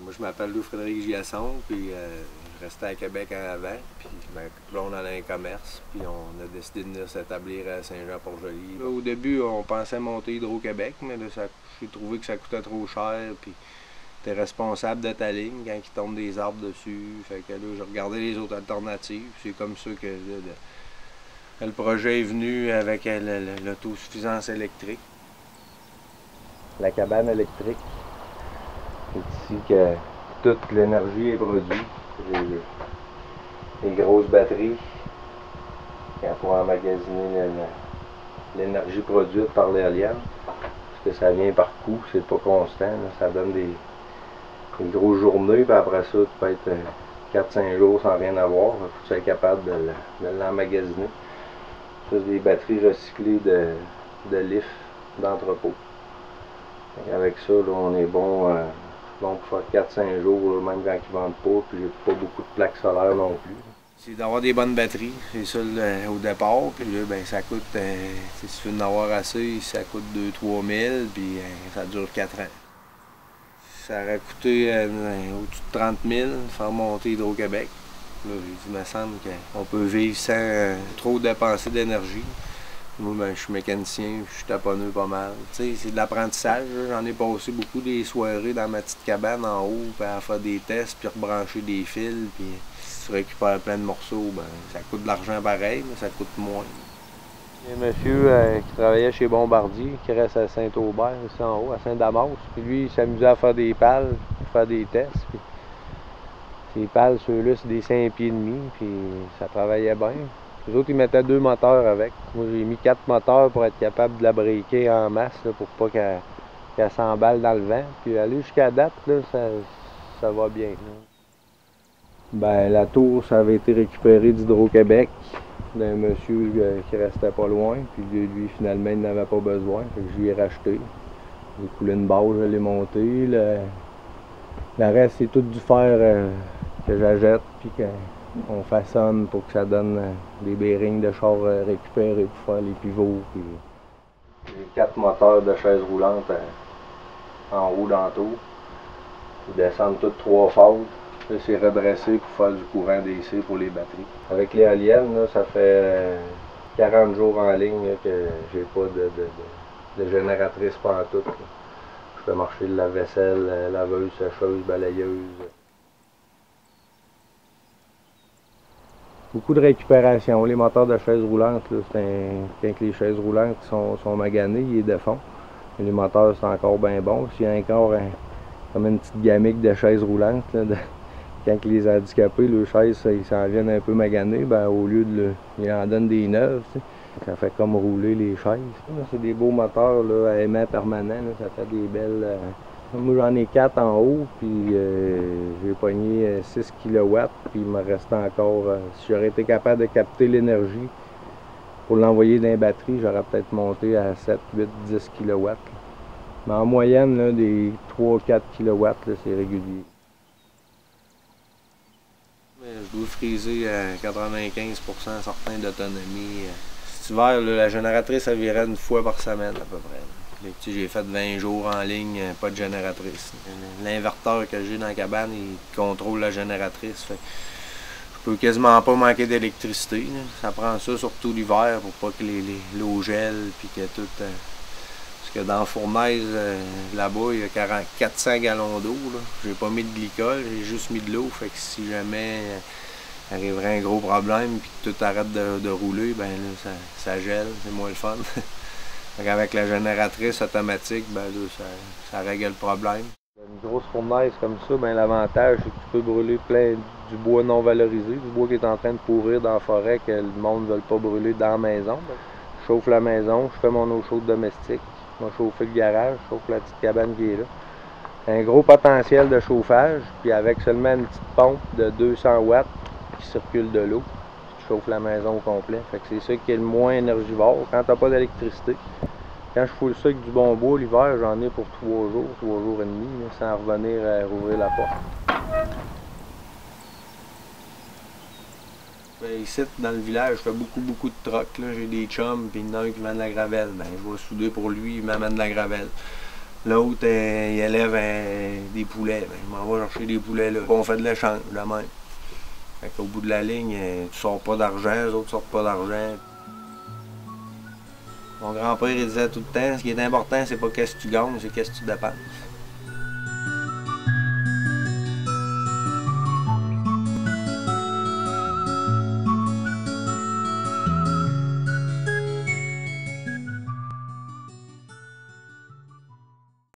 Moi, je m'appelle Louis-Frédéric Giasson, puis je restais à Québec en avant, puis là, on allait un commerce, puis on a décidé de venir s'établir à Saint-Jean-Port-Joli. Au début, on pensait monter Hydro-Québec, mais là, j'ai trouvé que ça coûtait trop cher, puis t'es responsable de ta ligne quand il tombe des arbres dessus. Fait que là, j'ai regardé les autres alternatives. C'est comme ça que le projet est venu avec l'autosuffisance électrique. La cabane électrique. C'est ici que toute l'énergie est produite. Les grosses batteries pour emmagasiner l'énergie produite par l'éolienne. Parce que ça vient par coup, c'est pas constant. Là. Ça donne des grosses journées, puis après ça, tu peux être 4-5 jours sans rien avoir. Il faut que tu sois capable de l'emmagasiner. Ça, c'est des batteries recyclées de LIF d'entrepôt. Avec ça, là, on est bon pour faire 4-5 jours, là, même quand ils ne vendent pas, puis j'ai pas beaucoup de plaques solaires non plus. C'est d'avoir des bonnes batteries, c'est ça au départ, puis là, ben, ça coûte, si tu veux en avoir assez, ça coûte 2-3 000, puis ça dure 4 ans. Ça aurait coûté au-dessus de 30 000 faire monter Hydro-Québec. Là, il me semble qu'on peut vivre sans trop dépenser d'énergie. Moi, ben, je suis mécanicien, je suis taponneux pas mal. Tu sais, c'est de l'apprentissage. J'en ai passé beaucoup des soirées dans ma petite cabane en haut, puis à faire des tests, puis rebrancher des fils. Puis si tu récupères plein de morceaux, ben, ça coûte de l'argent pareil, mais ça coûte moins. Il y a un monsieur qui travaillait chez Bombardier, qui reste à Saint-Aubert, ici en haut, à Saint-Damas. Puis lui, il s'amusait à faire des pales, pour faire des tests. Puis ces pales, ceux-là, c'est des 5 pieds et demi, puis ça travaillait bien. Les autres, ils mettaient 2 moteurs avec. Moi, j'ai mis 4 moteurs pour être capable de la breaker en masse, là, pour pas qu'elle s'emballe dans le vent. Puis aller jusqu'à date, là, ça va bien. Là. Ben, la tour, ça avait été récupéré d'Hydro-Québec, d'un monsieur qui restait pas loin. Puis lui, finalement, il n'avait pas besoin. Fait que je lui ai racheté. J'ai coulé une base, je l'ai montée. Le reste, c'est tout du fer que j'achète, puis qu'on façonne pour que ça donne des bearings de char récupérés pour faire les pivots. J'ai 4 moteurs de chaise roulante en haut dans le tour. Ils descendent toutes 3 phases. Là, c'est redressé pour faire du courant DC pour les batteries. Avec l'éolienne, là, ça fait 40 jours en ligne là, que j'ai pas de génératrice pantoute. Je fais marcher le lave-vaisselle, laveuse, sécheuse, balayeuse. Beaucoup de récupération. Les moteurs de chaises roulantes, là, quand les chaises roulantes sont maganées, ils les défont. Mais les moteurs, c'est encore bien bon. S'il y a encore comme une petite gamique de chaises roulantes, là, quand les handicapés, leurs chaises, ils s'en viennent un peu maganées, ben, au lieu ils en donnent des neuves. Tu sais. Ça fait comme rouler les chaises. C'est des beaux moteurs là, à aimant permanent. Là, ça fait des belles... Moi, j'en ai 4 en haut, puis j'ai pogné 6 kW, puis il me restait encore... si j'aurais été capable de capter l'énergie pour l'envoyer dans les batteries, j'aurais peut-être monté à 7, 8, 10 kW. Là. Mais en moyenne, là, des 3-4 kW, c'est régulier. Je dois friser à 95 % certain d'autonomie. Cet hiver, là, la génératrice, elle virait une fois par semaine à peu près. J'ai fait 20 jours en ligne, pas de génératrice. L'inverteur que j'ai dans la cabane, il contrôle la génératrice. Fait je peux quasiment pas manquer d'électricité. Ça prend ça surtout l'hiver pour pas que l'eau gèle puis que tout. Parce que dans la fournaise, là-bas, il y a 400 gallons d'eau. J'ai pas mis de glycol, j'ai juste mis de l'eau. Fait que si jamais arriverait un gros problème puis que tout arrête de rouler, ben là, ça gèle, c'est moins le fun. Avec la génératrice automatique, ben là, ça règle le problème. Une grosse fournaise comme ça, ben l'avantage c'est que tu peux brûler plein du bois non valorisé, du bois qui est en train de pourrir dans la forêt que le monde ne veut pas brûler dans la maison. Je chauffe la maison, je fais mon eau chaude domestique, je vais chauffer le garage, je chauffe la petite cabane qui est là. Un gros potentiel de chauffage, puis avec seulement une petite pompe de 200 watts qui circule de l'eau. Tu chauffes la maison au complet. Fait que c'est ça qui est le moins énergivore quand tu n'as pas d'électricité. Quand je foule ça avec du bon bois l'hiver, j'en ai pour 3 jours et demi, là, sans revenir à rouvrir la porte. Ben, ici, dans le village, je fais beaucoup de trocs. J'ai des chums, puis il y en a un qui vend de la gravelle. Ben, je vais souder pour lui, il m'amène de la gravelle. L'autre, il élève des poulets. Ben, je m'en vais chercher des poulets là. On fait de l'échange, de même. Fait qu'au bout de la ligne, tu sors pas d'argent, les autres sortent pas d'argent. Mon grand-père il disait tout le temps, ce qui est important, c'est pas qu'est-ce que tu gagnes, c'est qu'est-ce que tu dépenses.